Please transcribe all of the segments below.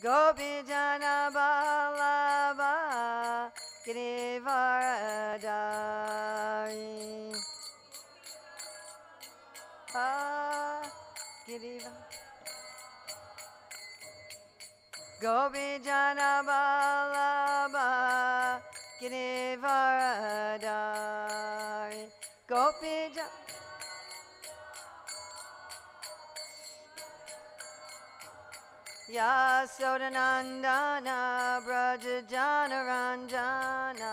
Gopijana Vallabha Girivaradari Gopijana Vallabha Girivaradari Gopijana Yasodanandana Brajajana Ranjana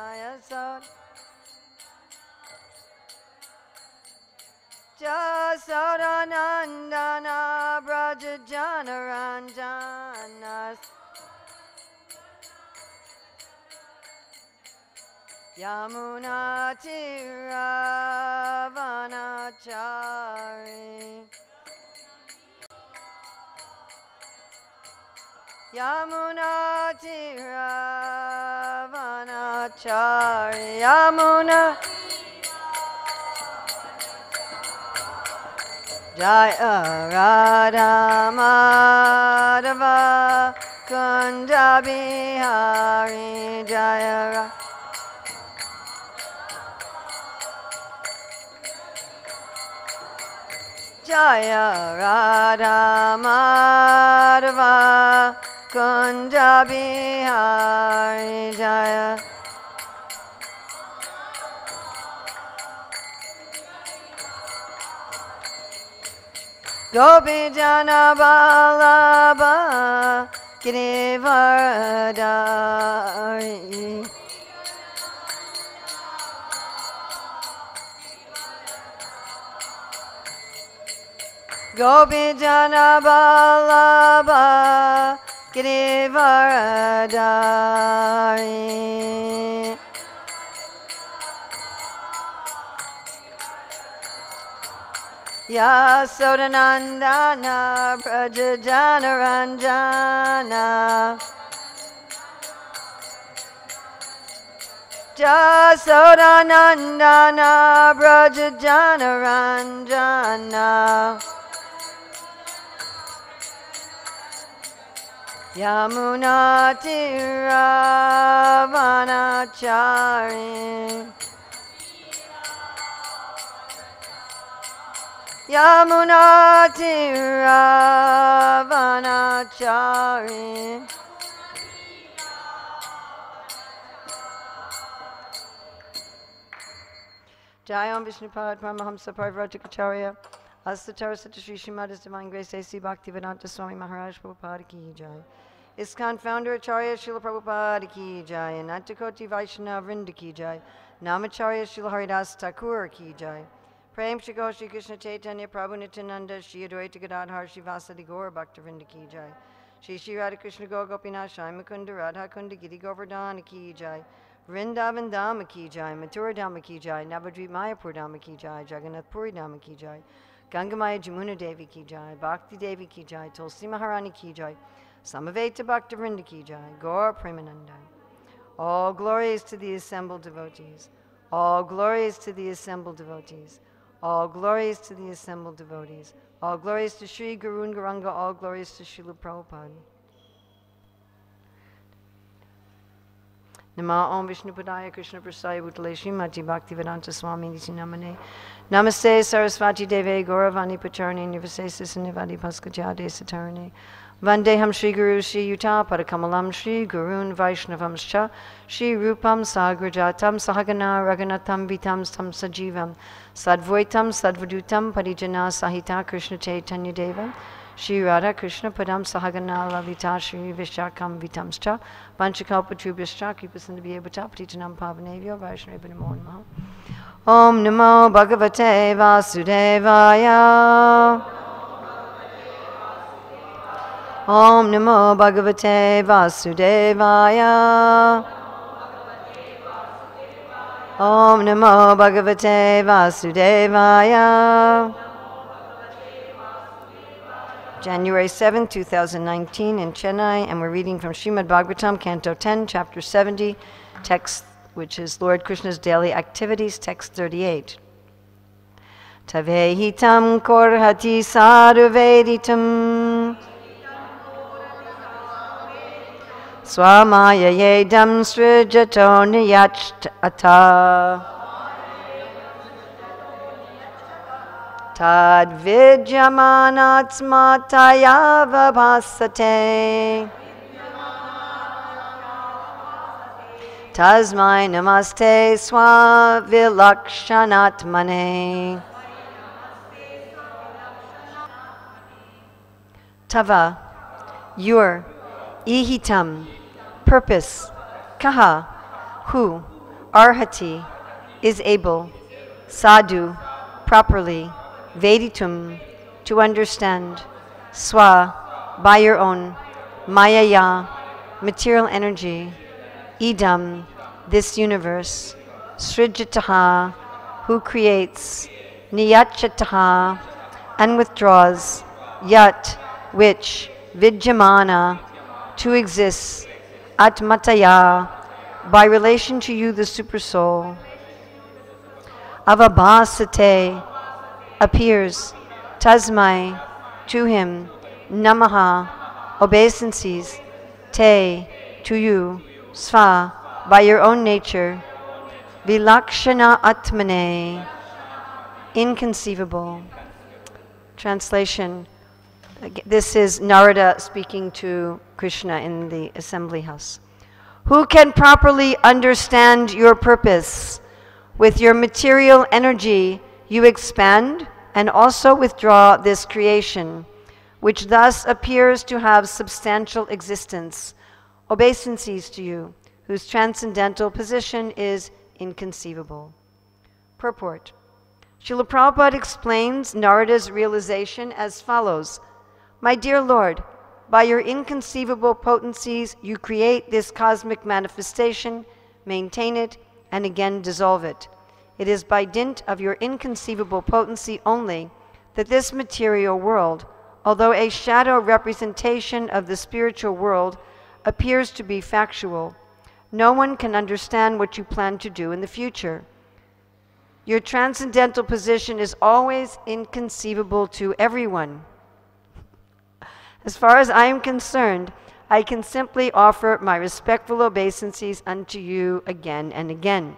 Yasodanandana Brajajana Ranjana Yamuna Tiravanachari Yamuna Tiravanachari Yamuna Jaya Radha Madhava Kunda Bihari Jaya Radha Jaya Radha Madhava Kunda Bihari Jaya Gopijana Vallabha Girivaradari Gopijana Vallabha Girivaradari Yasodanandana Brajajana Ranjana Yasodanandana Brajajana Ranjana Yamuna Tiravanachari Yamuna Tiravanachari Jayam Vishnupad Paramahamsa Parivrajakacharya Astatara Satashri Śrīmad His Divine Grace A.C. Bhaktivedanta Swami Maharaj Prabhupada Ki Jai ISKCON Founder Acharya Srila Prabhupada Ki Jai Anantakoti Vaishnava Vrinda Ki Jai Namacharya Srila Haridas Thakur Ki Jai Prem Shri Go Shri Krishna Chaitanya Prabhu Nityananda Shri Advaita Gadadhar Shri Vasadi Gaur Bhaktivinoda Ki Jai Shri Shri Radha Krishna Go Gopinath Shai Mukunda Radha Kunda Giri Govardhana Ki Jai Vrindavan Dhama Ki Jai Mathura Dhama Ki Jai Navadvip Mayapur Dhama Ki Jai Jagannath Puri Dhama Ki Jai Gangamaya Jamuna Devi Ki Jai Bhakti Devi Ki Jai Tulsi Maharani Ki Jai Samaveta Bhaktivinoda Ki Jai Gaur Premananda. All glories to the assembled devotees. All glories to the assembled devotees. All glories to the assembled devotees. All glories to Sri Guru and Gauranga. All glories to Srila Prabhupada. Nama Om Vishnu Padaya Krishna Prasaya Bhutale Śrīmati Bhaktivedanta Swami Niti Namane Namaste Sarasvati Deve Gauravani Pacharni Nivasesa Nivadi Paskajade Satarane Vandeham Shri Guru Shri Yuta Padakamalam Shri Gurun Vaishnavamscha Shri Rupam Sagrajatam Sahagana Raganatam Vitam Tam Sajivam Sadvaitam Sadvadutam Parijana Sahita Krishna Chaitanya Deva Shri Radha Krishna Padam Sahagana Lavita Shri Vishakam Vitamscha Vanchakalpatrubhyascha Kripasandabhyebhata Patitanam Pavanevyo Vaishnava Namo Namaha Om Namo Bhagavate Vasudevaya Om Namo Bhagavate Vasudevaya Om Namo Bhagavate Vasudevaya January 7, 2019 in Chennai, and we're reading from Śrīmad-Bhāgavatam, Canto 10, Chapter 70, text which is Lord Krishna's daily activities, text 38. Tavehitam korhati sarveditam Swamaya yedam srijato niyachata. Tad vidyamanatsmataya vabhasate. Tasmai namaste swavilakshanatmane. Tava, your, ihitam, purpose, kaha, who, arhati, is able, sadhu, properly, veditum, to understand, swa, by your own, mayaya, material energy, idam, this universe, srijataha, who creates, niyachataha, and withdraws, yat, which, vidyamana, to exist, atmataya, by relation to you, the Supersoul, avabhasate, appears, tasmai, to him, namaha, obeisances, te, to you, sva, by your own nature, vilakshana atmane, inconceivable. Translation. This is Narada speaking to Krishna in the assembly house. Who can properly understand your purpose? With your material energy, you expand and also withdraw this creation, which thus appears to have substantial existence, obeisances to you, whose transcendental position is inconceivable. Purport. Srila Prabhupada explains Narada's realization as follows. My dear Lord, by your inconceivable potencies, you create this cosmic manifestation, maintain it, and again dissolve it. It is by dint of your inconceivable potency only that this material world, although a shadow representation of the spiritual world, appears to be factual. No one can understand what you plan to do in the future. Your transcendental position is always inconceivable to everyone. As far as I am concerned, I can simply offer my respectful obeisances unto you again and again.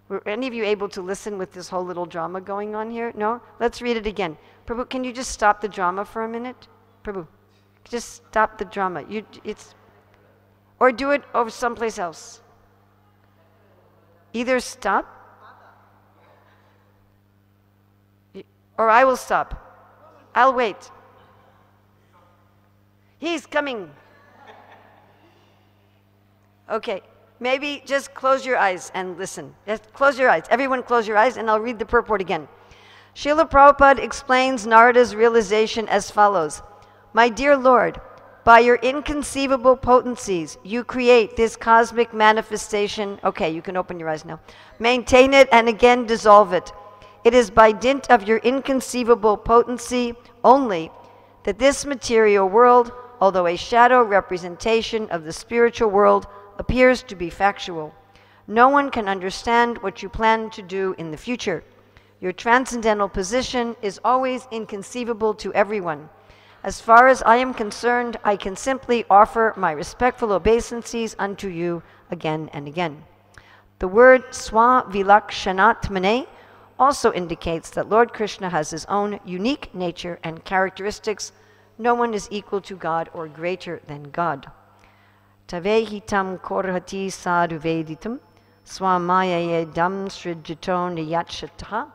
Were any of you able to listen with this whole little drama going on here? No? Let's read it again. Prabhu, can you just stop the drama for a minute? Prabhu, just stop the drama. Or do it over someplace else. Either stop, or I will stop. I'll wait. He's coming. Okay, maybe just close your eyes and listen. Just close your eyes. Everyone close your eyes and I'll read the purport again. Srila Prabhupada explains Narada's realization as follows. My dear Lord, by your inconceivable potencies, you create this cosmic manifestation. Okay, you can open your eyes now. Maintain it and again dissolve it. It is by dint of your inconceivable potency only that this material world, although a shadow representation of the spiritual world, appears to be factual. No one can understand what you plan to do in the future. Your transcendental position is always inconceivable to everyone. As far as I am concerned, I can simply offer my respectful obeisances unto you again and again. The word swa-vilakshanatmane also indicates that Lord Krishna has his own unique nature and characteristics. No one is equal to God or greater than God. Tavehitam korhati sadhu veditam swamayayedam srijito niyachataha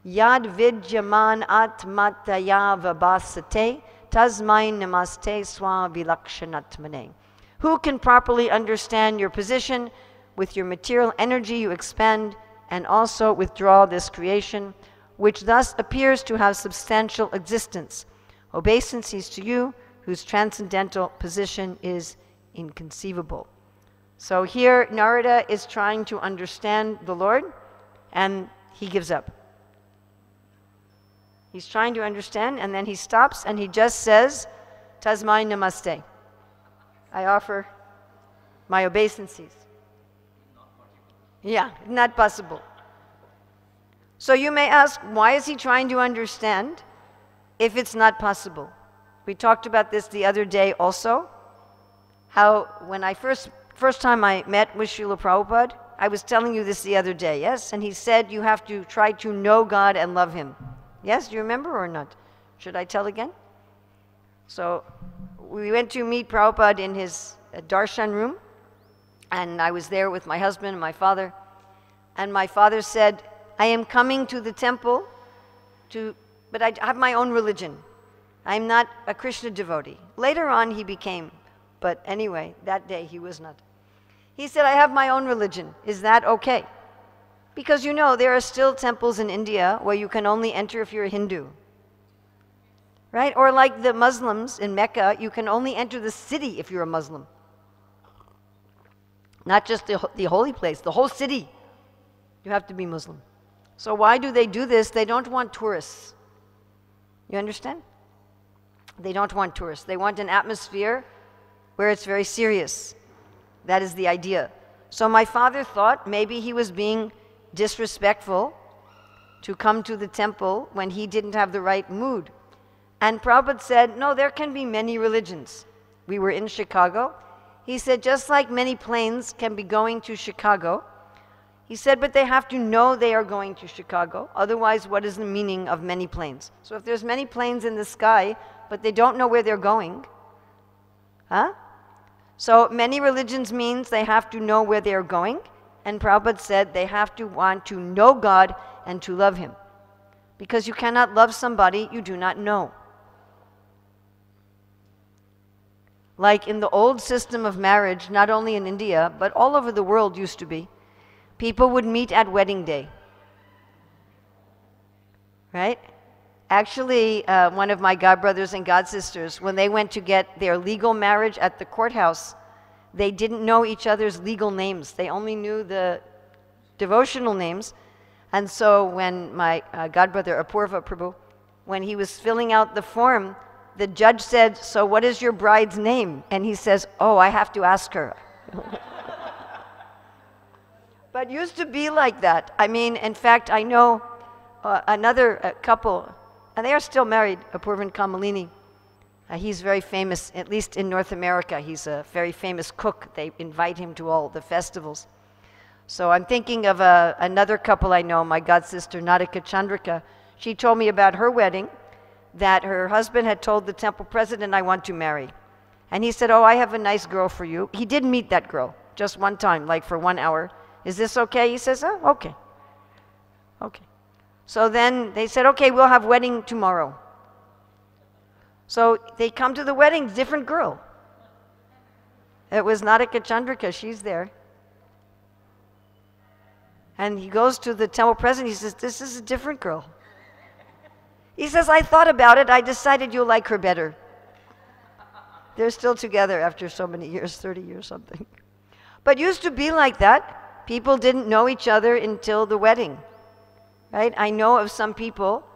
yad vidyaman atmataya vabhasate tasmai namaste swavilakshanatmane. Who can properly understand your position? With your material energy you expand and also withdraw this creation, which thus appears to have substantial existence. Obeisances to you, whose transcendental position is inconceivable. So here Narada is trying to understand the Lord, and he gives up. He's trying to understand, and then he stops, and he just says, Tasmai namaste. I offer my obeisances. Yeah, not possible. So you may ask, why is he trying to understand if it's not possible? We talked about this the other day also. how when I first time I met with Srila Prabhupada, I was telling you this the other day, yes? And he said you have to try to know God and love him. Yes, do you remember or not? Should I tell again? So we went to meet Prabhupada in his darshan room, and I was there with my husband and my father. And my father said, I am coming to the temple, but I have my own religion. I'm not a Krishna devotee. Later on he became, but anyway, that day he was not. He said, I have my own religion. Is that okay? Because you know, there are still temples in India where you can only enter if you're a Hindu. Right? Or like the Muslims in Mecca, you can only enter the city if you're a Muslim. Not just the holy place, the whole city. You have to be Muslim. So why do they do this? They don't want tourists. You understand? They don't want tourists. They want an atmosphere where it's very serious. That is the idea. So my father thought maybe he was being disrespectful to come to the temple when he didn't have the right mood. And Prabhupada said, no, there can be many religions. We were in Chicago. He said, just like many planes can be going to Chicago, he said, but they have to know they are going to Chicago. Otherwise, what is the meaning of many planes? So if there's many planes in the sky, but they don't know where they're going, huh? So many religions means they have to know where they're going. And Prabhupada said they have to want to know God and to love him. Because you cannot love somebody you do not know. Like in the old system of marriage, not only in India, but all over the world used to be, people would meet at wedding day. Right? Actually, one of my godbrothers and godsisters, when they went to get their legal marriage at the courthouse, they didn't know each other's legal names. They only knew the devotional names. And so when my godbrother, Apurva Prabhu, when he was filling out the form, the judge said, so what is your bride's name? And he says, oh, I have to ask her. But used to be like that. I mean, in fact, I know another couple, and they are still married, Apurva and Kamalini. He's very famous, at least in North America. He's a very famous cook. They invite him to all the festivals. So I'm thinking of another couple I know, my godsister, Nadika Chandrika. She told me about her wedding, that her husband had told the temple president, I want to marry. And he said, oh, I have a nice girl for you. He did meet that girl just one time, like for 1 hour. Is this okay? He says, oh, okay. Okay. So then they said, okay, we'll have wedding tomorrow. So they come to the wedding, different girl. It was Nadika Chandrika, she's there. And he goes to the temple president, he says, this is a different girl. He says, I thought about it, I decided you'll like her better. They're still together after so many years, 30 years something. But used to be like that. People didn't know each other until the wedding. Right? I know of some people,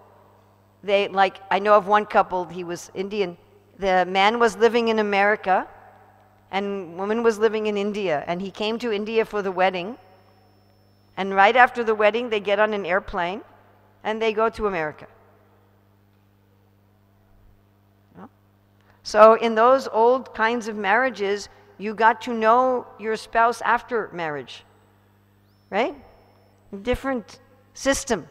I know of one couple, he was Indian. The man was living in America, and woman was living in India. And he came to India for the wedding. And right after the wedding, they get on an airplane, and they go to America. So in those old kinds of marriages, you got to know your spouse after marriage, right? Different system.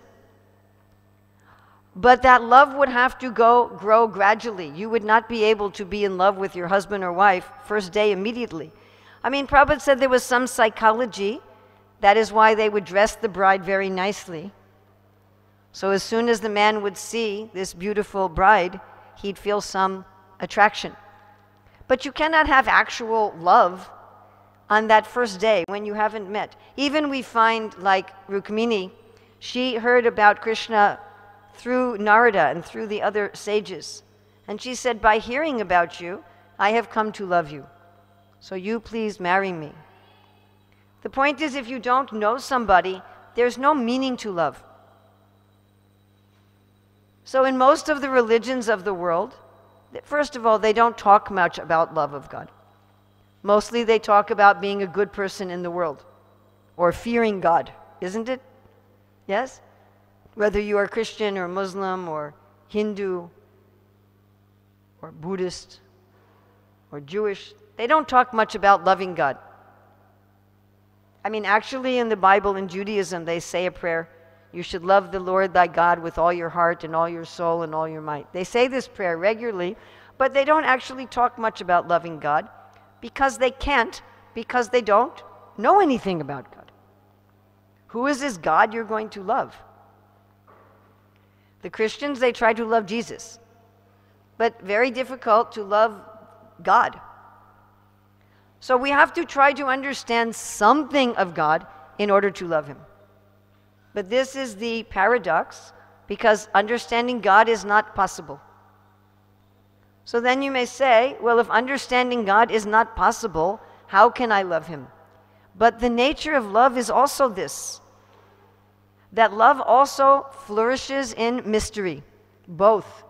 But that love would have to grow gradually. You would not be able to be in love with your husband or wife first day immediately. I mean, Prabhupada said there was some psychology. That is why they would dress the bride very nicely. So as soon as the man would see this beautiful bride, he'd feel some attraction. But you cannot have actual love on that first day when you haven't met. Even we find like Rukmini, she heard about Krishna through Narada and through the other sages. And she said, by hearing about you, I have come to love you. So you please marry me. The point is, if you don't know somebody, there's no meaning to love. So in most of the religions of the world, first of all, they don't talk much about love of God. Mostly they talk about being a good person in the world or fearing God, isn't it? Yes? Whether you are Christian or Muslim or Hindu or Buddhist or Jewish, they don't talk much about loving God. I mean, actually in the Bible, in Judaism, they say a prayer. You should love the Lord thy God with all your heart and all your soul and all your might. They say this prayer regularly, but they don't actually talk much about loving God because they can't, because they don't know anything about God. Who is this God you're going to love? The Christians, they try to love Jesus, but very difficult to love God. So we have to try to understand something of God in order to love him. But this is the paradox, because understanding God is not possible. So then you may say, well, if understanding God is not possible, how can I love him? But the nature of love is also this, that love also flourishes in mystery, both.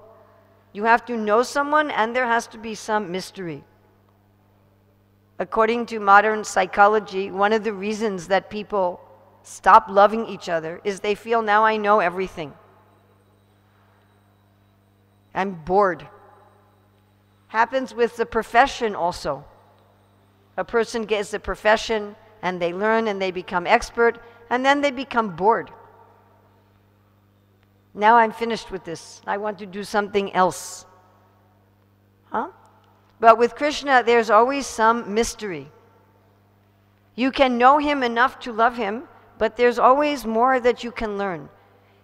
You have to know someone and there has to be some mystery. According to modern psychology, one of the reasons that people stop loving each other is they feel, now I know everything. I'm bored. Happens with the profession also. A person gets a profession and they learn and they become expert and then they become bored. Now I'm finished with this. I want to do something else. But with Krishna, there's always some mystery. You can know him enough to love him, but there's always more that you can learn.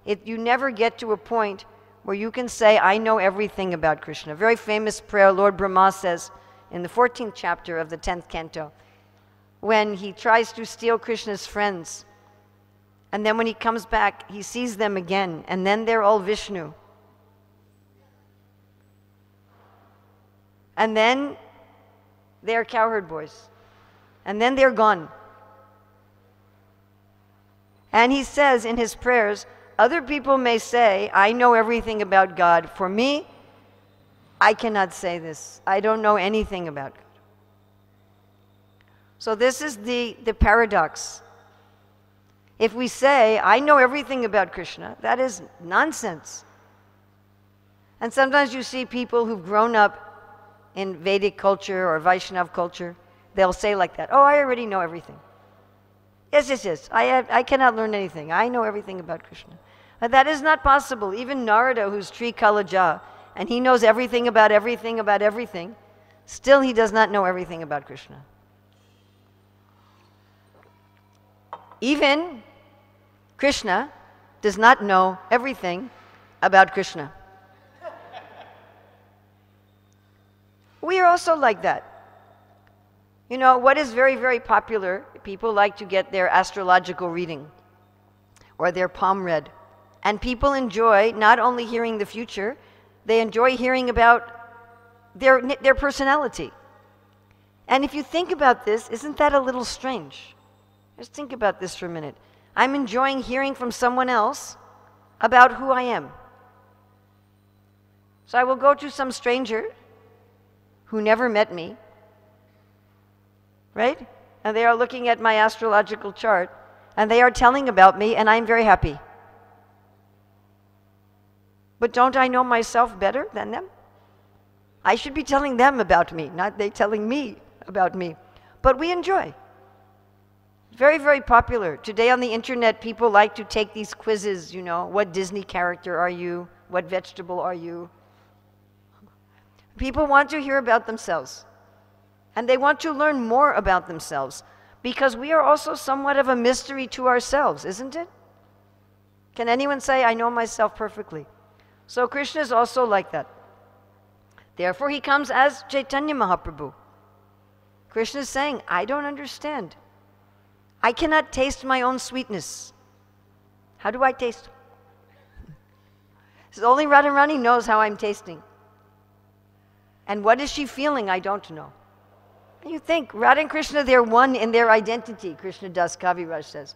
You never get to a point where you can say, I know everything about Krishna. A very famous prayer Lord Brahma says in the 14th chapter of the 10th canto, when he tries to steal Krishna's friends. And then when he comes back, he sees them again, and then they're all Vishnu. And then they're cowherd boys. And then they're gone. And he says in his prayers, other people may say, I know everything about God. For me, I cannot say this. I don't know anything about God. So this is the paradox. If we say, I know everything about Krishna, that is nonsense. And sometimes you see people who've grown up in Vedic culture or Vaishnav culture, they'll say like that, oh, I already know everything. Yes. I cannot learn anything. I know everything about Krishna. But that is not possible. Even Narada, who's Trikalaja, and he knows everything about everything, still he does not know everything about Krishna. Even Krishna does not know everything about Krishna. We are also like that. You know, what is very, very popular, people like to get their astrological reading or their palm read. And people enjoy not only hearing the future, they enjoy hearing about their personality. And if you think about this, isn't that a little strange? Just think about this for a minute. I'm enjoying hearing from someone else about who I am. So I will go to some stranger who never met me, right? And they are looking at my astrological chart, and they are telling about me, and I'm very happy. But don't I know myself better than them? I should be telling them about me, not they telling me about me. But we enjoy. Very, very popular. Today on the internet, people like to take these quizzes, you know, what Disney character are you? What vegetable are you? People want to hear about themselves. And they want to learn more about themselves. Because we are also somewhat of a mystery to ourselves, isn't it? Can anyone say, I know myself perfectly? So Krishna is also like that. Therefore he comes as Chaitanya Mahaprabhu. Krishna is saying, I don't understand. I cannot taste my own sweetness. How do I taste? Says, only Radharani knows how I'm tasting. And what is she feeling? I don't know. And you think, Radha and Krishna, they're one in their identity, Krishna Das Kaviraj says.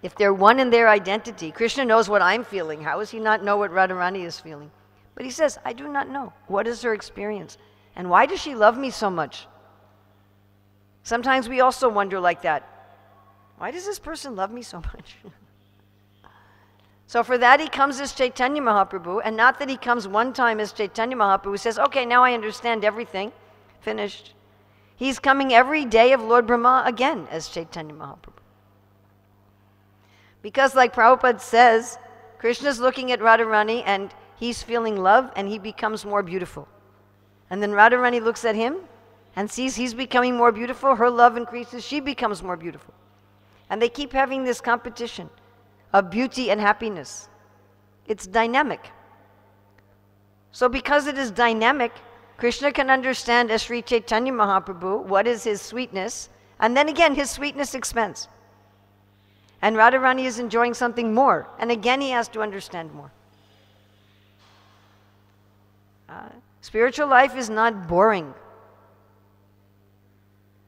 If they're one in their identity, Krishna knows what I'm feeling. How does he not know what Radharani is feeling? But he says, I do not know. What is her experience? And why does she love me so much? Sometimes we also wonder like that. Why does this person love me so much? So for that he comes as Chaitanya Mahaprabhu, and not that he comes one time as Chaitanya Mahaprabhu who says, okay, now I understand everything. finished. He's coming every day of Lord Brahma again as Chaitanya Mahaprabhu. Because like Prabhupada says, Krishna's looking at Radharani and he's feeling love and he becomes more beautiful. And then Radharani looks at him and sees he's becoming more beautiful. Her love increases, she becomes more beautiful. And they keep having this competition of beauty and happiness. It's dynamic. So because it is dynamic, Krishna can understand as Sri Chaitanya Mahaprabhu what is his sweetness, and then again his sweetness expands. And Radharani is enjoying something more, and again he has to understand more. Spiritual life is not boring.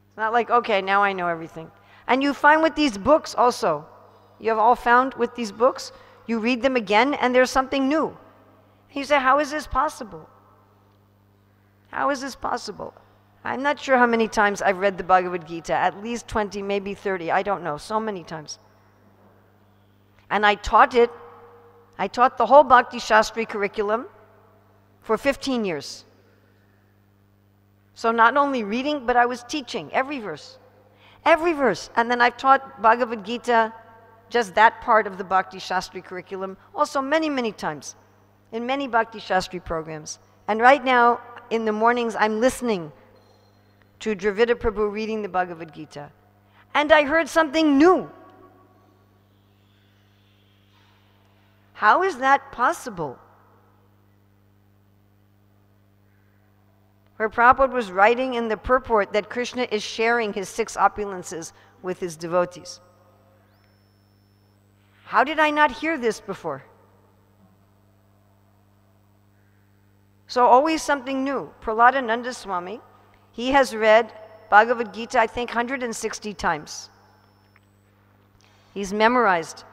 It's not like, okay, now I know everything. And you find with these books also, you have all found with these books, you read them again and there's something new. You say, how is this possible? How is this possible? I'm not sure how many times I've read the Bhagavad Gita, at least 20, maybe 30, I don't know, so many times. And I taught it, I taught the whole Bhakti Shastri curriculum for 15 years. So not only reading, but I was teaching every verse. Every verse. And then I've taught Bhagavad Gita, just that part of the Bhakti Shastri curriculum, also many, many times in many Bhakti Shastri programs. And right now, in the mornings, I'm listening to Dravida Prabhu reading the Bhagavad Gita. And I heard something new. How is that possible? Where Prabhupada was writing in the purport that Krishna is sharing his 6 opulences with his devotees. How did I not hear this before? So always something new. Prahladananda Swami, he has read Bhagavad Gita, I think, 160 times. He's memorized.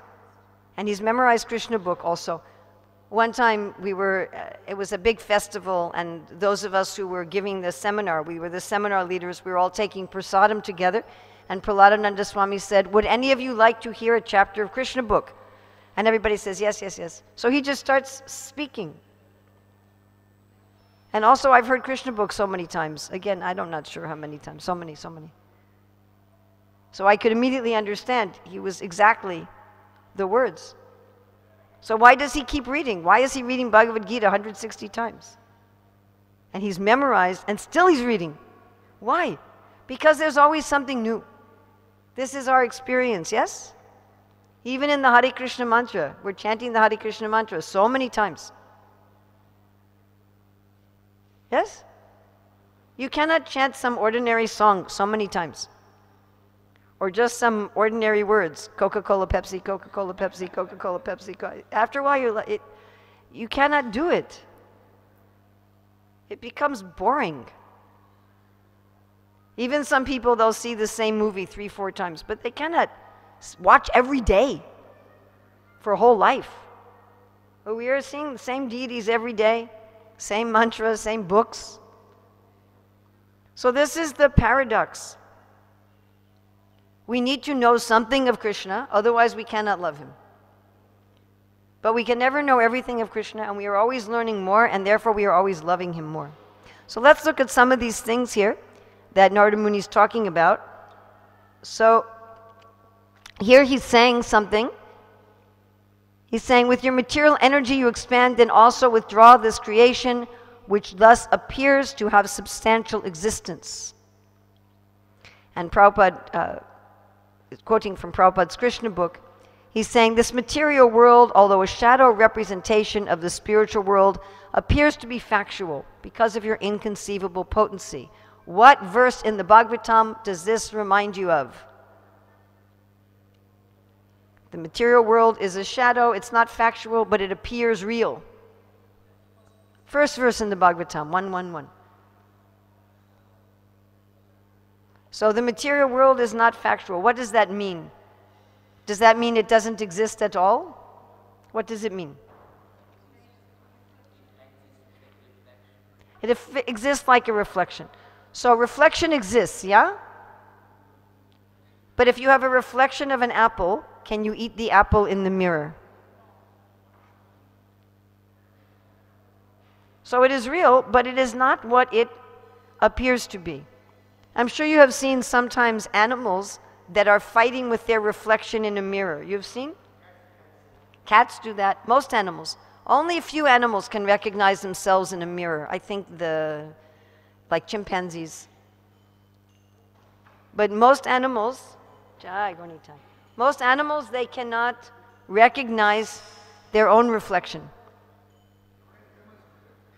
And he's memorized Krishna book also. One time it was a big festival, and those of us who were giving the seminar, we were the seminar leaders, we were all taking prasadam together, and Prahladananda Swami said, would any of you like to hear a chapter of Krishna book? And everybody says, yes, yes, yes. So he just starts speaking. And also I've heard Krishna book so many times. Again, I'm not sure how many times, so many. So I could immediately understand he was exactly the words. So why does he keep reading? Why is he reading Bhagavad Gita 160 times? And he's memorized, and still he's reading. Why? Because there's always something new. This is our experience, yes? Even in the Hare Krishna mantra, we're chanting the Hare Krishna mantra so many times. Yes? You cannot chant some ordinary song so many times. Or just some ordinary words, Coca-Cola, Pepsi, Coca-Cola, Pepsi, Coca-Cola, Pepsi. After a while, you cannot do it. It becomes boring. Even some people, they'll see the same movie 3, 4 times, but they cannot watch every day for a whole life. But we are seeing the same deities every day, same mantras, same books. So this is the paradox. We need to know something of Krishna, otherwise we cannot love him. But we can never know everything of Krishna, and we are always learning more, and therefore we are always loving him more. So let's look at some of these things here that Narada Muni is talking about. So here he's saying something. He's saying, with your material energy you expand and also withdraw this creation, which thus appears to have substantial existence. And Prabhupada, quoting from Prabhupada's Krishna book, he's saying, this material world, although a shadow representation of the spiritual world, appears to be factual because of your inconceivable potency. What verse in the Bhagavatam does this remind you of? The material world is a shadow, it's not factual, but it appears real. First verse in the Bhagavatam, 1:1:1. So the material world is not factual. What does that mean? Does that mean it doesn't exist at all? What does it mean? It exists like a reflection. So reflection exists, yeah? But if you have a reflection of an apple, can you eat the apple in the mirror? So it is real, but it is not what it appears to be. I'm sure you have seen sometimes animals that are fighting with their reflection in a mirror. You've seen? Cats do that. Most animals. Only a few animals can recognize themselves in a mirror. I think like chimpanzees. But most animals, they cannot recognize their own reflection.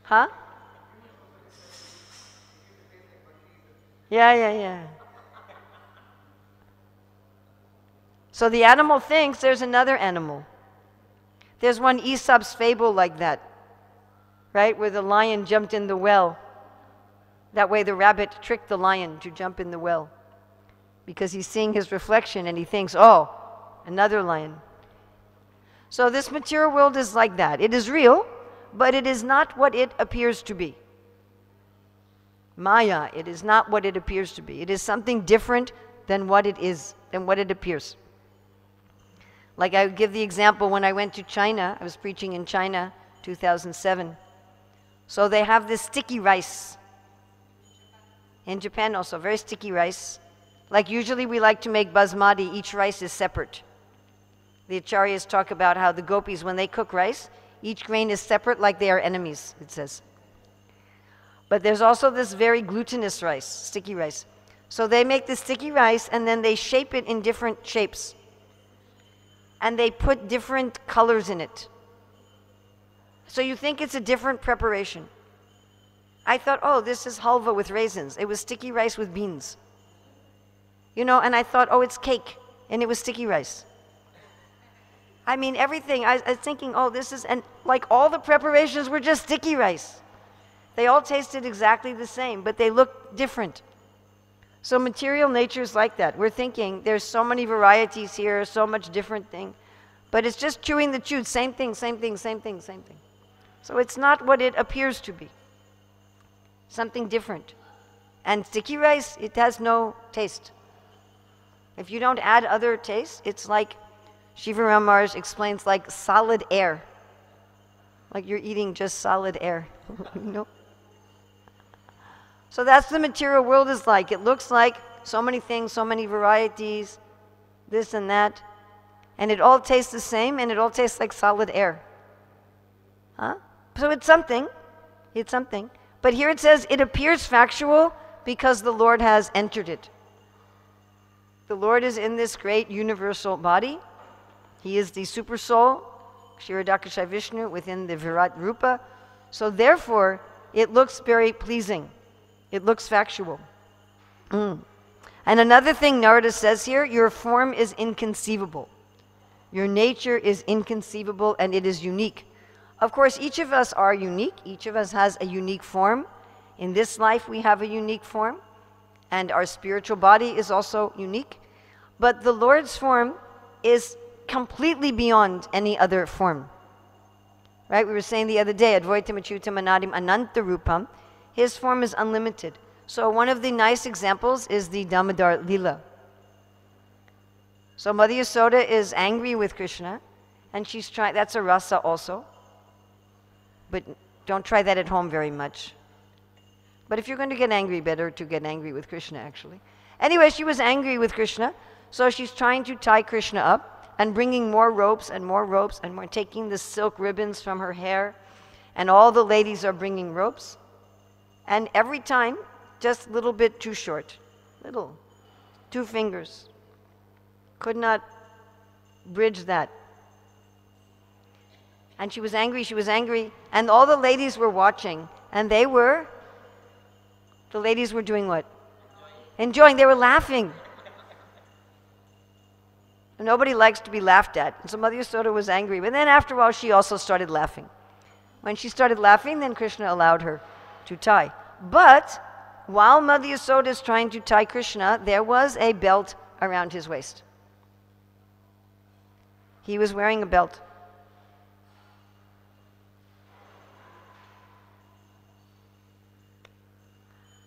Huh? Yeah. So the animal thinks there's another animal. There's one Aesop's fable like that, right? Where the lion jumped in the well. That way the rabbit tricked the lion to jump in the well. Because he's seeing his reflection and he thinks, oh, another lion. So this material world is like that. It is real, but it is not what it appears to be. Maya, it is not what it appears to be. It is something different than what it is, than what it appears. Like I give the example when I went to China, I was preaching in China, 2007. So they have this sticky rice. In Japan also, very sticky rice. Like usually we like to make basmati, each rice is separate. The acharyas talk about how the gopis, when they cook rice, each grain is separate like they are enemies, it says. But there's also this very glutinous rice, sticky rice. So they make the sticky rice and then they shape it in different shapes. And they put different colors in it. So you think it's a different preparation. I thought, oh, this is halva with raisins. It was sticky rice with beans. You know, and I thought, oh, it's cake. And it was sticky rice. I mean, everything. I was thinking, oh, this is, and like all the preparations were just sticky rice. They all tasted exactly the same, but they looked different. So material nature is like that. We're thinking there's so many varieties here, so much different thing. But it's just chewing the chew, same thing, same thing, same thing, same thing. So it's not what it appears to be. Something different. And sticky rice, it has no taste. If you don't add other taste, it's like, Shiva Ram Maharaj explains, like solid air. Like you're eating just solid air. You know? So that's the material world is like. It looks like so many things, so many varieties, this and that. And it all tastes the same, and it all tastes like solid air. Huh? So it's something. It's something. But here it says, it appears factual because the Lord has entered it. The Lord is in this great universal body. He is the super soul, Kshirodakashayi Vishnu, within the Virat Rupa. So therefore, it looks very pleasing. It looks factual. And another thing Narada says here, your form is inconceivable. Your nature is inconceivable and it is unique. Of course, each of us are unique. Each of us has a unique form. In this life, we have a unique form. And our spiritual body is also unique. But the Lord's form is completely beyond any other form. Right? We were saying the other day, Advaitam Achyutam Anadim Ananta Rupam. His form is unlimited. So one of the nice examples is the Damodar Lila. So Mother Yasoda is angry with Krishna, and she's trying, that's a rasa also. But don't try that at home very much. But if you're going to get angry, better to get angry with Krishna, actually. Anyway, she was angry with Krishna, so she's trying to tie Krishna up and bringing more ropes and more ropes and more, taking the silk ribbons from her hair. And all the ladies are bringing ropes. And every time, just a little bit too short. Little. 2 fingers. Could not bridge that. And she was angry. And all the ladies were watching. And the ladies were doing what? Enjoying. They were laughing. Nobody likes to be laughed at. And so Mother Yasoda was angry. But then after a while, she also started laughing. When she started laughing, then Krishna allowed her to tie. But while Mother Yasoda is trying to tie Krishna, there was a belt around his waist. He was wearing a belt.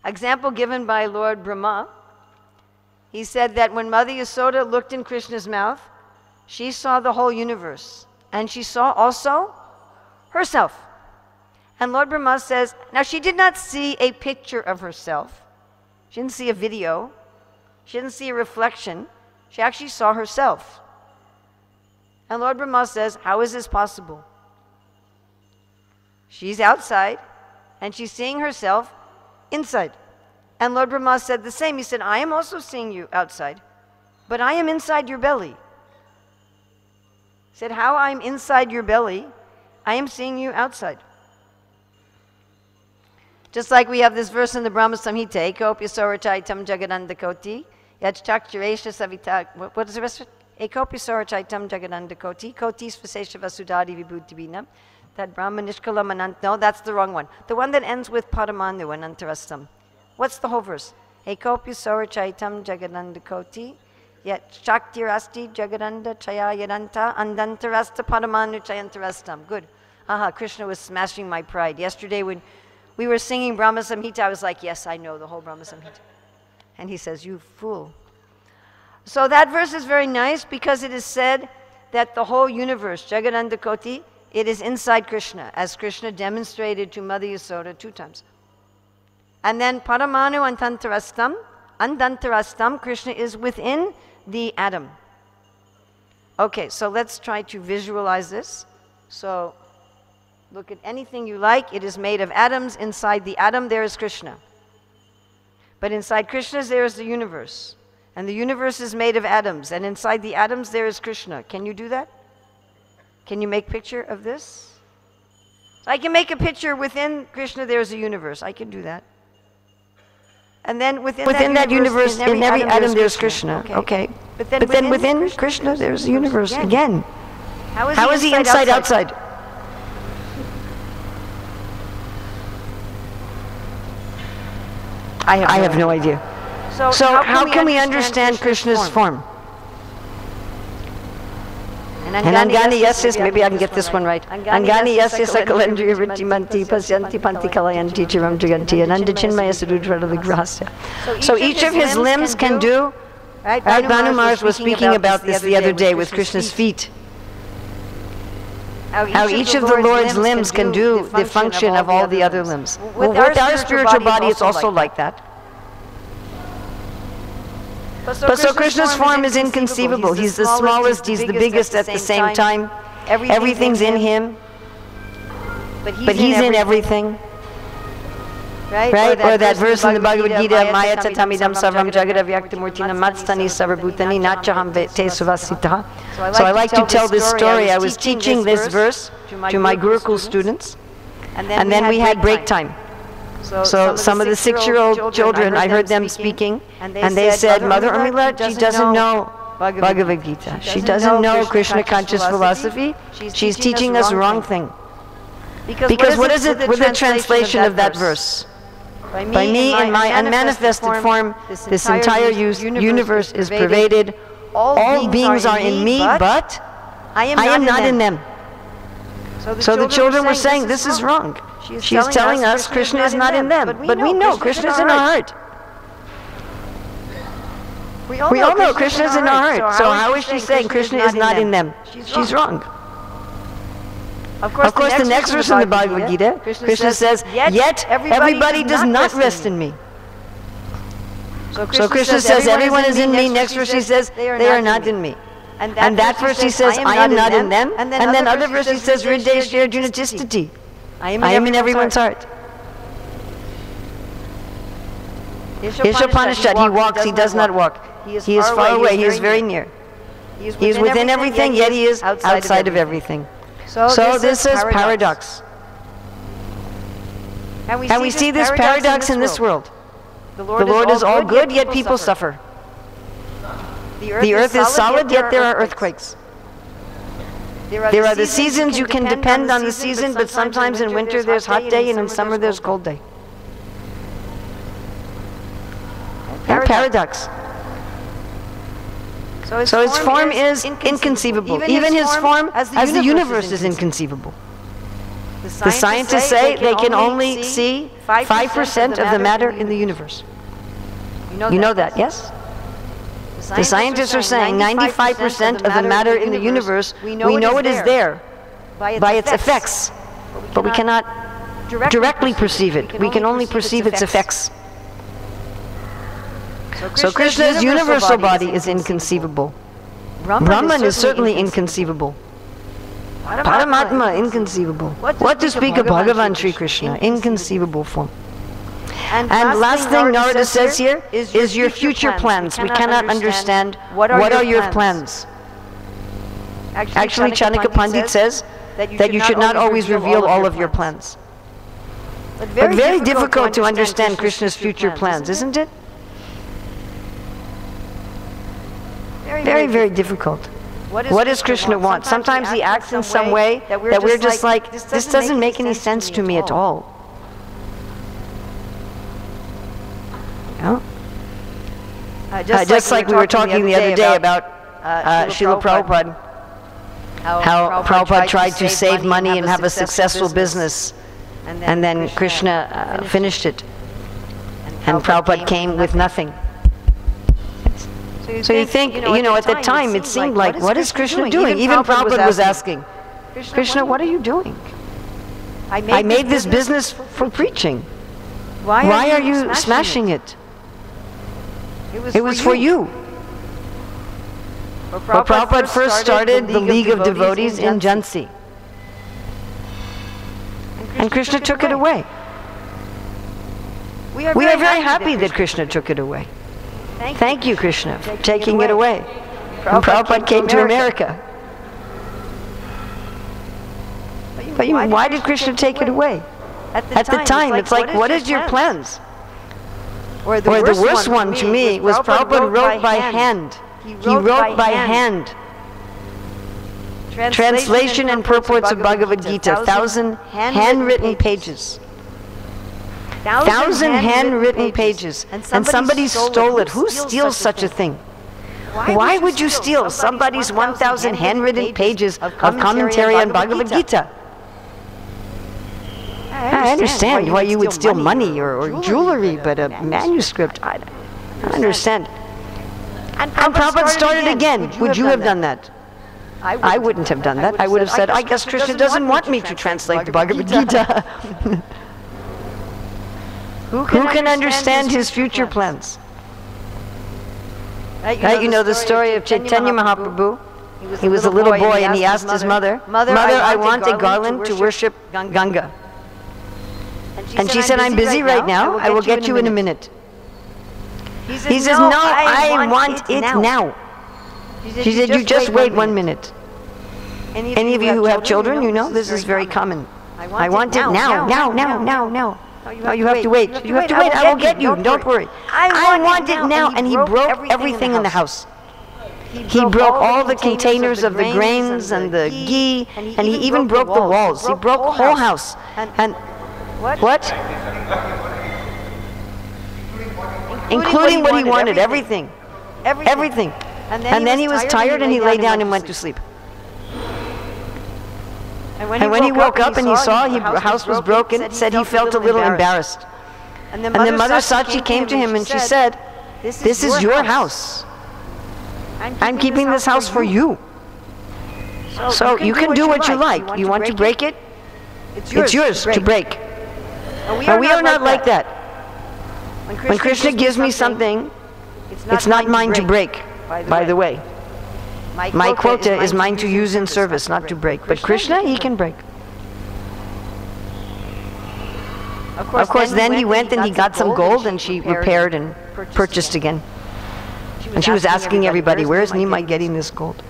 Example given by Lord Brahma, he said that when Mother Yasoda looked in Krishna's mouth, she saw the whole universe. And she saw also herself. And Lord Brahma says, now she did not see a picture of herself. She didn't see a video. She didn't see a reflection. She actually saw herself. And Lord Brahma says, how is this possible? She's outside, and she's seeing herself inside. And Lord Brahma said the same. He said, I am also seeing you outside, but I am inside your belly. He said, how I'm inside your belly, I am seeing you outside. Just like we have this verse in the Brahma Samhita, Ekopya Sorachaitam Jagadandakoti, Yachchakcharesha Savita. What is the rest of it? Ekopya Sorachaitam Jagadandakoti, Kotis Vasesha Vasudari Vibhuddhibhinam. That Brahma Nishkala Manant. No, that's the wrong one. The one that ends with Padamanu and Antarastam. What's the whole verse? Ekopya Sorachaitam Jagadandakoti, Yachchaktirasti Jagadanda Chaya Yadanta, Andantarasta Padamanu Chayantarastam. Good. Aha, Krishna was smashing my pride. Yesterday when we were singing Brahma Samhita, I was like, yes, I know the whole Brahma Samhita. And he says, you fool. So that verse is very nice because it is said that the whole universe, Jagadanda Koti, it is inside Krishna, as Krishna demonstrated to Mother Yasoda 2 times. And then Paramanu Andantarastam, Krishna is within the atom. Okay, so let's try to visualize this. So look at anything you like. It is made of atoms. Inside the atom, there is Krishna. But inside Krishna, there is the universe. And the universe is made of atoms. And inside the atoms, there is Krishna. Can you do that? Can you make a picture of this? So I can make a picture within Krishna, there is a universe. I can do that. And then within that universe, in every atom, there's Krishna. Okay. But then within Krishna, there's the universe again. How is he inside, outside? I have no idea. So how can we understand Krishna's form? And Angani Yasis, maybe I can get this one right. Angani Yasis Sakalendriya Vrittimanti Pasyanti Panti Kalayanti Chiram Jaganti Ananda Chinmaya Sududra Vigrahasya. So each of his limbs can do. Right? Bhanu Maharaj was speaking about this the other day with Krishna's feet. How each of the Lord's limbs can do the function of all the other limbs. With our spiritual body, it's also like that. But so Krishna's form is inconceivable. He's the smallest, he's the biggest at the same time. Everything's in him. But he's in everything. Right? Or that verse in the Bhagavad Gita, Maya tatamidam sarvam jagadavyaktamurtina matstani sarvabhutani nachaham te suvasita. So I like to tell this story. I was teaching this verse to my Gurukul students, and then we had break time. So some of the 6-year-old children, I heard them speaking, and they said, Mother Urmila, she doesn't know Bhagavad Gita. She doesn't know Krishna conscious philosophy. She's teaching us wrong thing. Because what is it with the translation of that verse? By me, in my unmanifested form, this entire universe is pervaded. All beings are in me, but I am not in them. So the children were saying, this is wrong. She's telling us Krishna is not in them. But we know Krishna is in our heart. We all know Krishna is in our heart. So how is she saying Krishna is not in them? She's wrong. Of course, the next verse in the Bhagavad Gita, Krishna says, yet everybody does not rest in me. So Krishna says, everyone is in me. Next verse he says, they are not in me. And that verse he says, I am not in them. And then other verse he says, Hridesh Arjuna Tistati. I am in everyone's heart. Ishopanishad, he walks, he does not walk. He is far away, he is very near. He is within everything, yet he is outside of everything. So this is paradox. And we see this paradox in this world. The Lord is all good, yet people suffer. The earth is solid, yet there are earthquakes. There are the seasons, you can depend on the season, but sometimes in winter there's hot day and in summer there's cold day. Paradox. So his form is inconceivable. Even his form as the universe is inconceivable. The scientists say they can only see 5% of the matter in the universe. You know that, yes? The scientists are saying 95% of the matter in the universe, we know it is there by its effects, but we cannot directly perceive it. We can only perceive its effects. So Krishna's universal body is inconceivable. Brahman is certainly inconceivable. Paramatma, inconceivable. What to speak of Bhagavan Sri Krishna, inconceivable form. And last thing Narada says here is your future plans. We cannot understand what are your plans. Actually, Chanakya Pandit says that you should not always reveal all of your plans. But very difficult to understand Krishna's future plans, isn't it? Very, very difficult. What does Krishna want? Sometimes he acts in some way that we're just like, this doesn't make any sense to me at all. Just like we were talking the other day about Srila Prabhupada, how Prabhupada tried to save money and have a successful business, and then Krishna finished it, and Prabhupada came with nothing. So you think, at the time it seemed like, what is Krishna doing? Even Prabhupada was asking, Krishna, what are you doing? I made this business for preaching. Why are you smashing it? It was for you. Well, Prabhupada first started the League of Devotees in Jhansi. And Krishna took it away. We are very happy that Krishna took it away. Thank you, Krishna, for taking it away. And Prabhupada came to America. But why did Krishna take it away? At the time, it's like, what is your plans? Or the worst one to me was Prabhupada wrote by hand. He wrote by hand. Translation and purports of Bhagavad Gita, 1,000 handwritten pages. 1,000 handwritten pages. And somebody stole it. Who steals such a thing? Why would you steal somebody's 1,000 handwritten pages of commentary on Bhagavad Gita? I understand why you would steal money or jewelry, but a manuscript, I don't understand. And Prabhupada started again. Would you have done that? I wouldn't have done that. I would have said, I guess Krishna doesn't want me to translate the Bhagavad Gita. Who can understand his future plans? You know the story of Chaitanya Mahaprabhu? He was a little boy and he asked his mother, Mother, I want a garland to worship Ganga. And she said, I'm busy right now. I will get you in a minute. He says, no, I want it now. She said, you just wait 1 minute. Any of you who have children, you know this is very common. I want it now. No, you have to wait. You have to wait. I will get you. Don't worry. I want it now. And he broke everything in the house. He broke all the containers of the grains and the ghee, and he even broke the walls. He broke the whole house. And what? Including what he wanted, everything. Everything. And then he was tired and he lay down and went to sleep. And when he woke up and he saw the house was broken, said he felt a little embarrassed. And then Mother Sachi came to him and she said, this is your house. I'm keeping this house for you. So you can do what you like. You want to break it? It's yours to break. And we are not like that. When Krishna gives me something, it's not mine to break, by the way. My quota is mine to use in service, not to break. But Krishna, he can break. Of course, then he went and he got some gold and she repaired and purchased again. And she was asking everybody, where is Nimai getting this gold?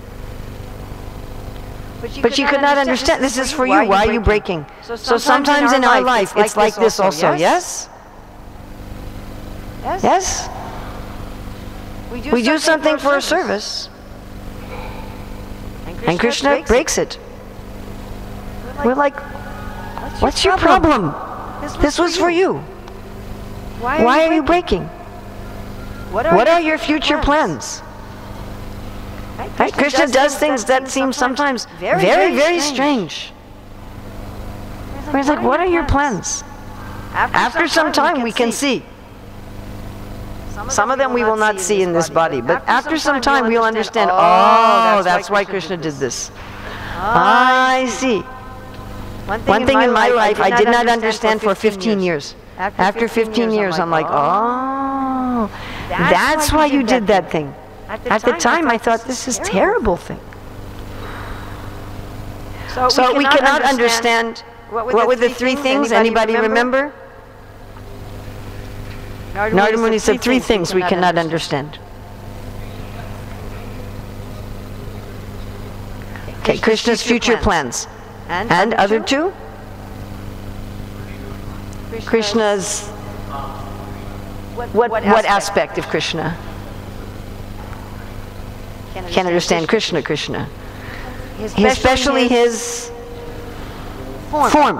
But she could not understand, this is for you, why are you breaking? So sometimes in our life, it's like this also, yes? Yes? We do something for a service. And Krishna breaks it. We're like, what's your problem? This was for you. Why are you breaking? What are your future plans? Right? Krishna does things that seem sometimes very, very strange. We're like, what are your plans? After some time we can see. Some of them we will not see in this body, but after some time we'll understand, oh, that's why Krishna did this. I see. One thing in my life I did not understand for 15 years. After 15 years, I'm like, oh, that's why you did that thing. At the time, I thought, this is a terrible thing. So we cannot understand. What were the three things? Anybody remember? Narada Muni said 3 things we cannot understand. Okay, Krishna's future plans. And other 2? Krishna's, what aspect of Krishna? Can't understand Krishna. Especially his form.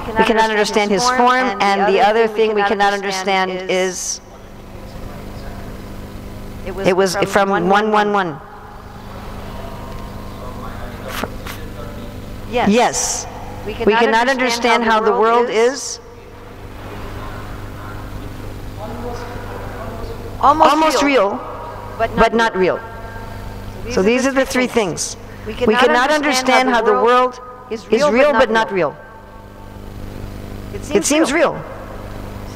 We cannot understand his form, and the other thing we cannot understand is, it was from 111. Yes. We cannot understand how the world is almost real, but not real. So these are the 3 things. We cannot understand how the world is real, but not real. It seems real.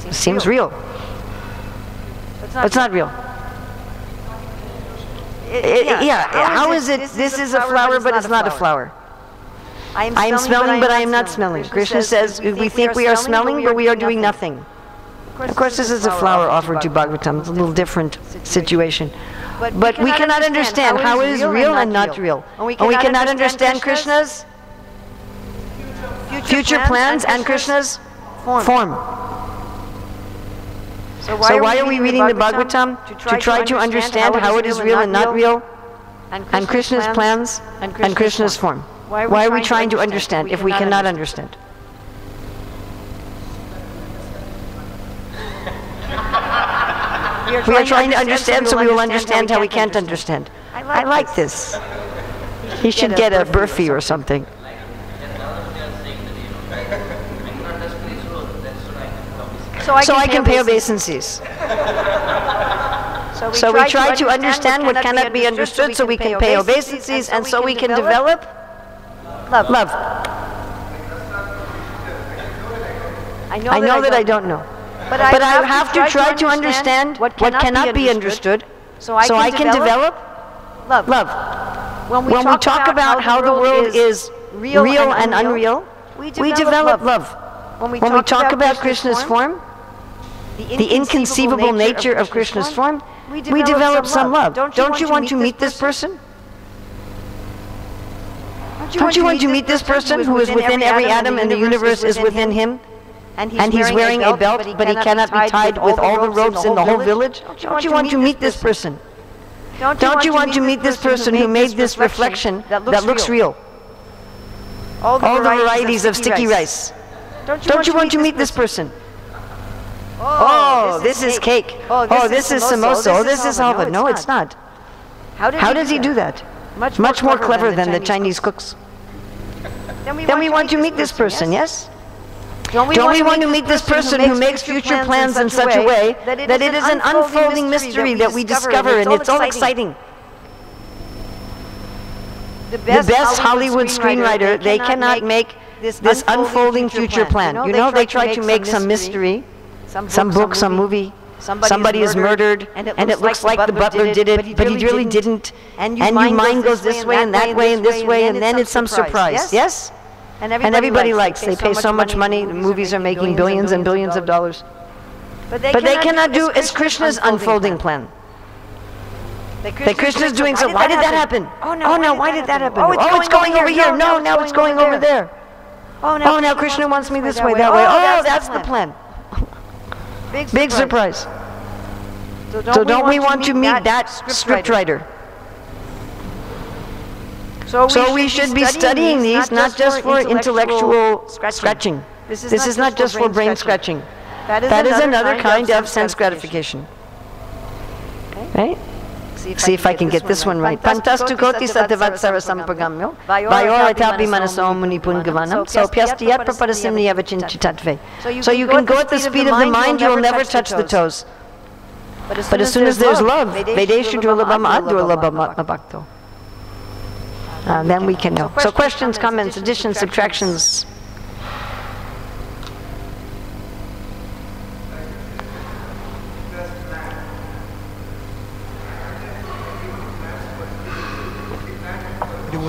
It seems real. But it's not real. How is it this is a flower, but it's not a flower? I am smelling, but I am not smelling. Krishna says, we think we are smelling, but we are doing nothing. Of course, this is a flower offered to Bhagavatam. It's a little different situation. But we cannot understand how it is real and not real. And we cannot understand Krishna's future plans and Krishna's form. So why are we reading the Bhagavatam? To try to understand how it is real and not real, and Krishna's plans and Krishna's form. Why are we trying to understand if we cannot understand? We are trying to understand so we will understand how we can't understand. I like this. He should get a Burfi or something. So I can pay obeisances. So we try to understand what cannot be understood so we can pay obeisances, and so we can develop love. I know that I don't know. But I have to try to understand what cannot be understood so I can develop love. When we talk about how the world is real and unreal, we develop love. When we talk about Krishna's form, the inconceivable nature of Krishna's form, we develop some love. Don't you want to meet this person? Don't you want to meet this person who is within every atom and the universe is within him? And he's wearing a belt, but he cannot be tied with all the ropes in the whole village? Don't you want to meet this person? Don't you want to meet this person who made this reflection that looks real? All the varieties of sticky rice. Don't you want to meet this person? Oh, this is cake. Oh, this is samosa. Oh, this is halva. No, it's not. How does he do that? Much more clever than the Chinese cooks. Then we want to meet this person, yes? Don't we want to meet this person who makes future plans in such a way that it is an unfolding mystery that we discover, and it's all exciting? The best Hollywood screenwriter, they cannot make this unfolding future plan. You know, they try to make some mystery, some book, some movie. Somebody is murdered, and it looks like the butler did it, but he really didn't. And your mind goes this way and that way and this way, and then it's some surprise. Yes? And everybody likes. They pay so much money. The movies are making billions and billions of dollars. But they cannot do as Krishna's unfolding plan. That Krishna's doing so. Why did that happen? Oh no, why did that happen? Oh, it's going over here. No, now it's going over there. Oh, now Krishna wants me this way, that way. Oh, that's the plan. Big surprise. So don't we want to meet that scriptwriter? So we should be studying these not just for intellectual scratching. This is not just for brain scratching. That is another kind of sense gratification. Right? See if I can get this one right. Pantastu koti satavatsara sampagamyo vayor etapi manasom munipun so pyastiyat prapadasim niyavachinchitatve. So you can go at the speed of the mind, you will never touch the toes. But as soon as there's love, vedeshu durlabham adurlabham bhakto. Then we can know. So questions, comments, additions, subtractions.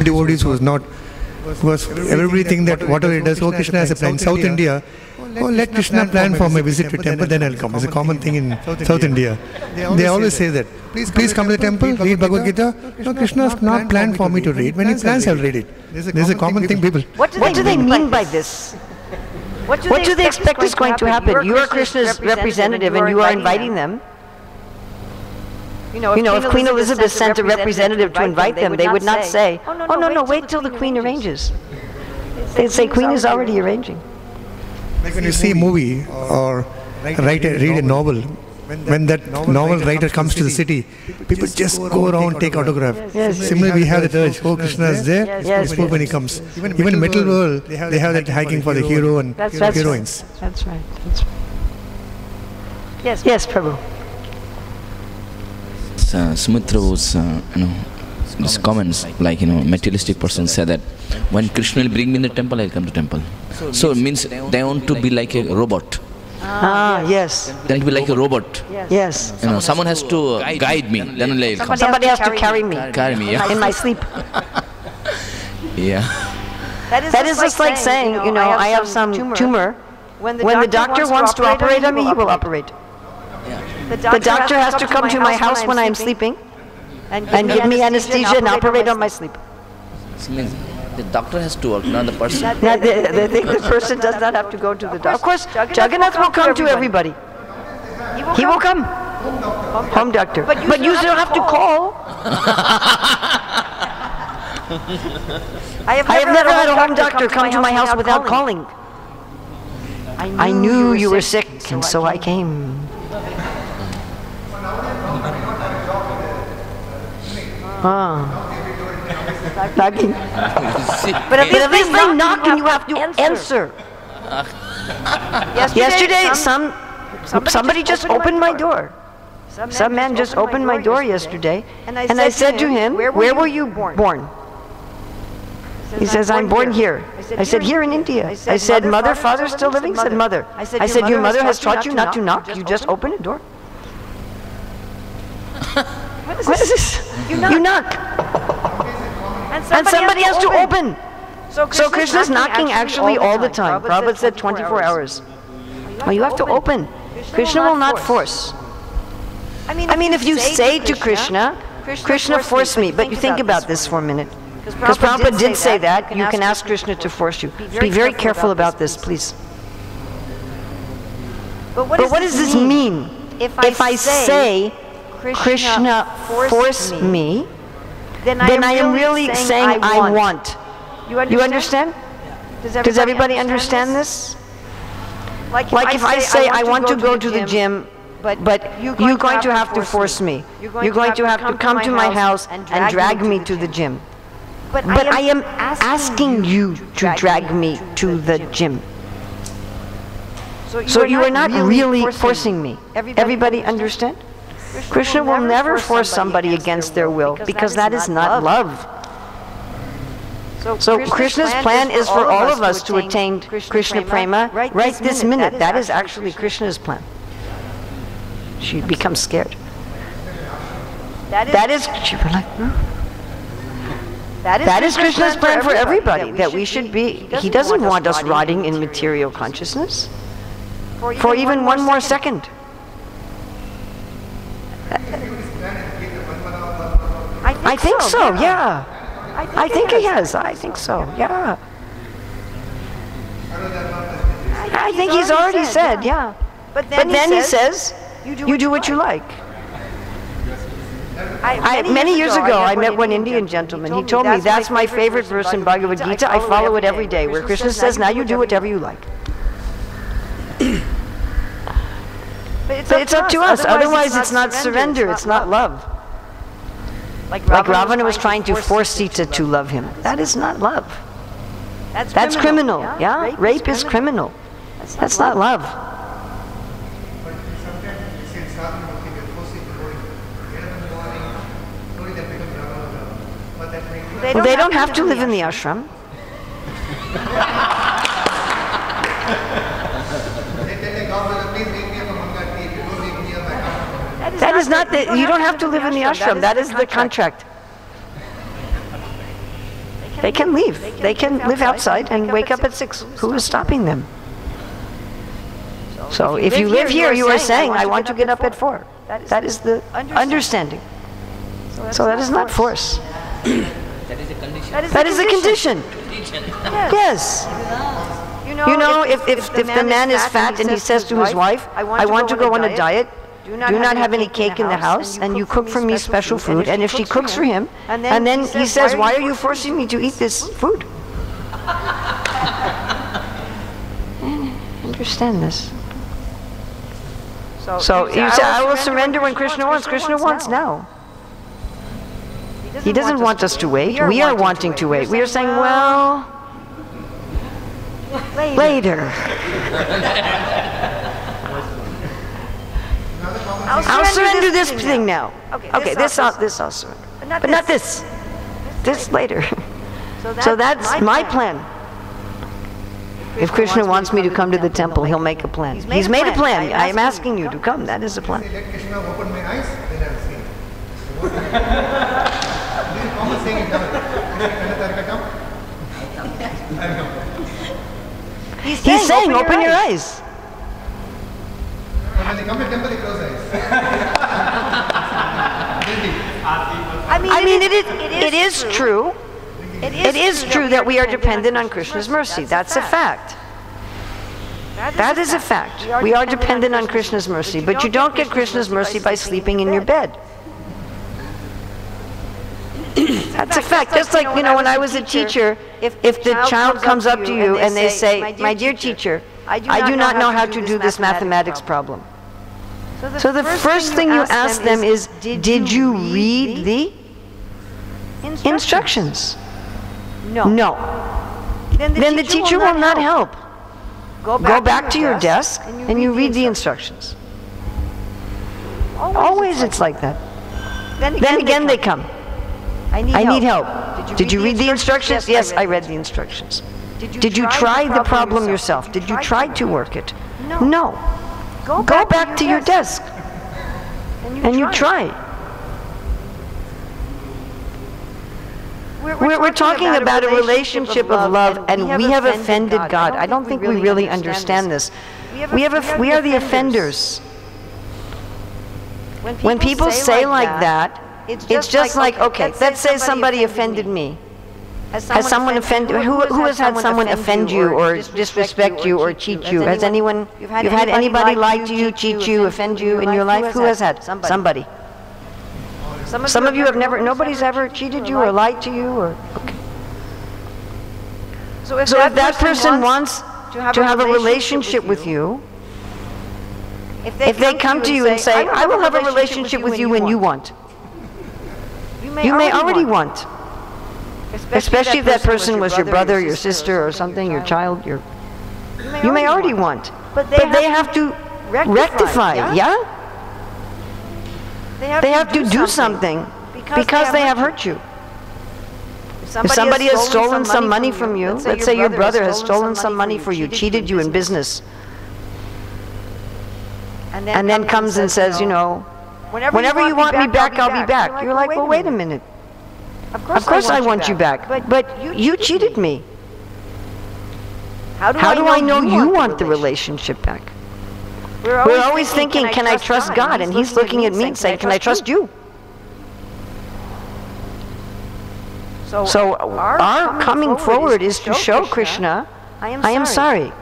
Devotees who was everybody think that whatever it does, oh, Krishna has a plan. South India, oh, let Krishna plan for my visit to temple, then I'll come. It's a common thing in South India. They always say that. Please come to the temple, read Bhagavad Gita. No, Krishna has not planned for me to read. When he plans, I'll read it. This is a common thing, people. What do they mean by this? What do they expect is going to happen? You are Krishna's representative and you are inviting them. You know, if Queen Elizabeth sent a representative to invite them, they would not say, oh, no, wait till the Queen arranges. They'd say, Queen is already arranging. When you see a movie or read a novel, when that novel writer comes to the city, people just go around, take autograph. Similarly, we have that urge, oh, Krishna is there, it's cool when he comes. Even in metal world, they have that hiking for the hero and heroines. That's right. Yes, Prabhu. Sumitra was, his comments, like, materialistic person said that when Krishna will bring me in the temple, I'll come to temple. So it means they want to be like a robot. Yes. They want to be like a robot. Yes. Someone has to guide me. Then I'll come. Somebody has to carry me. Yeah. In my sleep. Yeah. That is just like saying, I have some tumor. When the doctor wants to operate on me, he will operate. The doctor has to come to my house when I am sleeping and give me anesthesia and operate on my sleep. The doctor has to work, not the person. The person does not have to go to the doctor. Of course, Jagannath will come to everybody. He will come. Home doctor. But you still have to call. I have never had a home doctor come to my house without calling. I knew you were sick, and so I came. Knocking. But at least they knock and you have to answer. Yesterday, somebody just opened my door. Some man just opened my door yesterday, and I said to him, "Where were you born?" He says, "I'm born here." I said, "Here in India." I said, "Mother, father still living?" Said, "Mother." I said, "Your mother has taught you not to knock? You just open a door." What is this? You knock. And somebody has to open. So Krishna's knocking actually all the time. Prabhupada said 24 hours. Well, you have to open. Krishna will not force. I mean, if you say to Krishna, Krishna forced me, but you think about this for a minute. Because Prabhupada did say that, you can ask Krishna to force you. Be very careful about this, please. But what does this mean? If I say, Krishna forced me, then I am really saying I want. You understand? Does everybody understand this? Like if I say I want to go to the gym, but you're going to have to force me. You're going to have to come to my house and drag me to the gym. But I am asking you to drag me to the gym. So you are not really forcing me. Everybody understand? Krishna will never force somebody against their will, because that is not love. So Krishna's plan is for all of us to attain Krishna Prema right this minute. That is actually Krishna's plan. She becomes scared. That is Krishna's plan for everybody, that we should be. He doesn't want us rotting in material consciousness for even one more second. I think so, yeah. I think he has. I think so, yeah. I think he's already said, yeah. But then he says, you do what you like. Many years ago, I met one Indian gentleman. He told me, that's my favorite verse in Bhagavad Gita. I follow it every day, where Krishna says, now you do whatever you like. But it's up to us. Otherwise, it's not surrender. It's not love. Like Ravana was trying to force Sita to love him. That is not love. That's criminal. Yeah? Rape is criminal. That's not love. They don't have to live in the ashram. is not that you don't have to live in the ashram. That is the contract. They can leave. They can live outside and wake up at 6. Who is stopping them? So if you live here, you are saying, I want to get up at 4. That is the understanding. So that is not force. That is a condition. Yes. You know, if the man is fat and he says to his wife, I want to go on a diet, do not have any cake in the house, and you cook for me special food, and if she cooks for him, and then he says, why are you forcing me to eat this food? Understand this. So you say, I will surrender when Krishna wants. Krishna wants now. He doesn't want us to wait. We are wanting to wait. We are saying, well, later. I'll surrender this thing now. Okay, this I'll surrender. But not this. This later. So that's my plan. If Krishna wants me to come to the temple, he'll make a plan. He's made a plan. I am asking you to come. That is the plan. Let Krishna open my eyes, then I'll see. Common saying in Tamil. I'll come. He's saying, open your eyes. When they come to temple, they close eyes. I mean, it is true. It is true that we are dependent on Krishna's mercy. That's a fact. That is a fact. We are dependent on Krishna's mercy, but you don't get Krishna's mercy by sleeping in your bed. That's a fact. Just like, you know, when I was a teacher, if the child comes up to you and they say, my dear teacher, I do not know how to do this mathematics problem. So the first thing you ask them is, did you read the instructions? No. Then the teacher will not help. Go back to your desk and you read the instructions. Always it's like that. Then again they come. I need help. Did you read the instructions? Yes, I read the instructions. Did you try the problem yourself? Did you try to work it? No. Go back to your desk and you try. We're talking about a relationship of love, and we have offended God. I don't think we really understand this. We are the offenders. When people say like that, it's just like, okay, let's say somebody offended me. Has someone offended? Who has had someone offend you or disrespect you or cheat you? Has anyone? You've had anybody lie to you, cheat you, offend you in your life? Who has had? Somebody. Some of you have never. Nobody's ever cheated you or lied to you, or okay. So if that person wants to have a relationship with you, if they come to you and say, I will have a relationship with you when you want, you may already want. Especially if that person was your brother, your sister, or something, your child, you may already want. But they have to rectify, yeah? They have to do something because they have hurt you. If somebody has stolen some money from you, let's say your brother has stolen some money for you, cheated you in business, and then comes and says, you know, whenever you want me back, I'll be back. You're like, well, wait a minute. Of course I want you back, but you cheated me. How do I know you want the relationship back? We're always thinking, can I trust God? And He's looking at me and saying, can I trust you? So our coming forward is to show Krishna, I am sorry.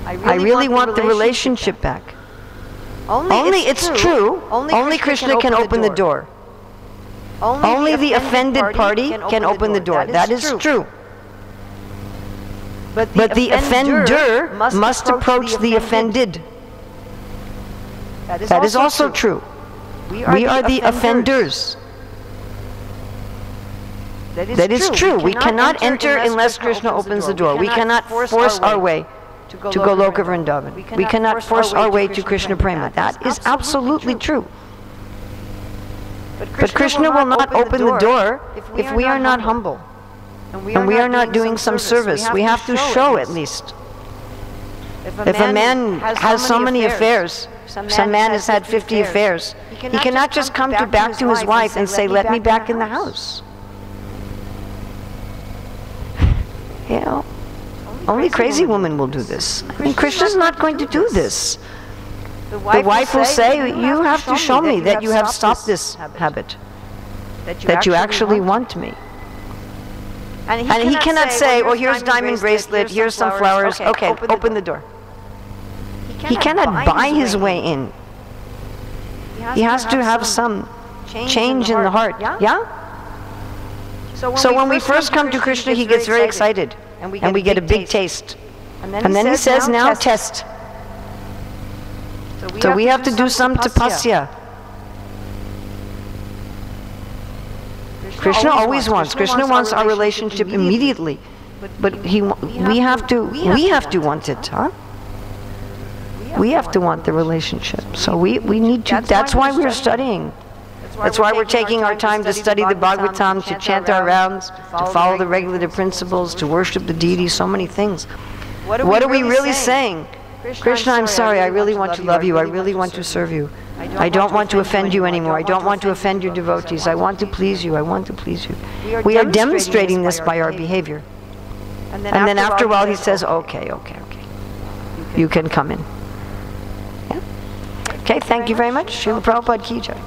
I really want the relationship back. Only it's true, only Krishna can open the door. Only the offended party can open the door. That is true. But the offender must approach the offended. That is also true. We are the offenders. That is true. We cannot enter unless Krishna opens the door. We cannot force our way to Goloka Vrindavan. We cannot force our way to Krishna Prema. That is absolutely true. But Krishna will not open the door if we are not humble and we are not doing some service. We have to show at least. If a man has so many affairs, some man has had 50 affairs, he cannot just come back to his wife and say, let me back in the house. You know, only crazy woman will do this. I mean, Krishna's not going to do this. The wife will say, you have to show me that you have stopped this habit, that you actually want me. And he cannot say, well, here's a diamond bracelet, here's some flowers, okay, open the door. He cannot buy his way in. He has to have some change in the heart. Yeah? So when we first come to Krishna, he gets very excited, and we get a big taste. And then he says, now test. So we have to do some tapasya. Krishna always wants. Krishna wants our relationship immediately, but we have to want it, huh? We have to want the relationship. So we need to. That's why we're studying. That's why we're taking our time to study the Bhagavatam, to chant our rounds, to follow the regulative principles, to worship the deity. So many things. What are we really saying? Krishna, I'm sorry. I really want to love you. I really want to serve you. I don't want to offend you anymore. I don't want to offend your devotees. I want to please you. I want to please you. We are demonstrating this by our behavior. And then after a while he says, okay. You can come in. Yeah? Okay, thank you very much. Srila Prabhupada Ki Jai.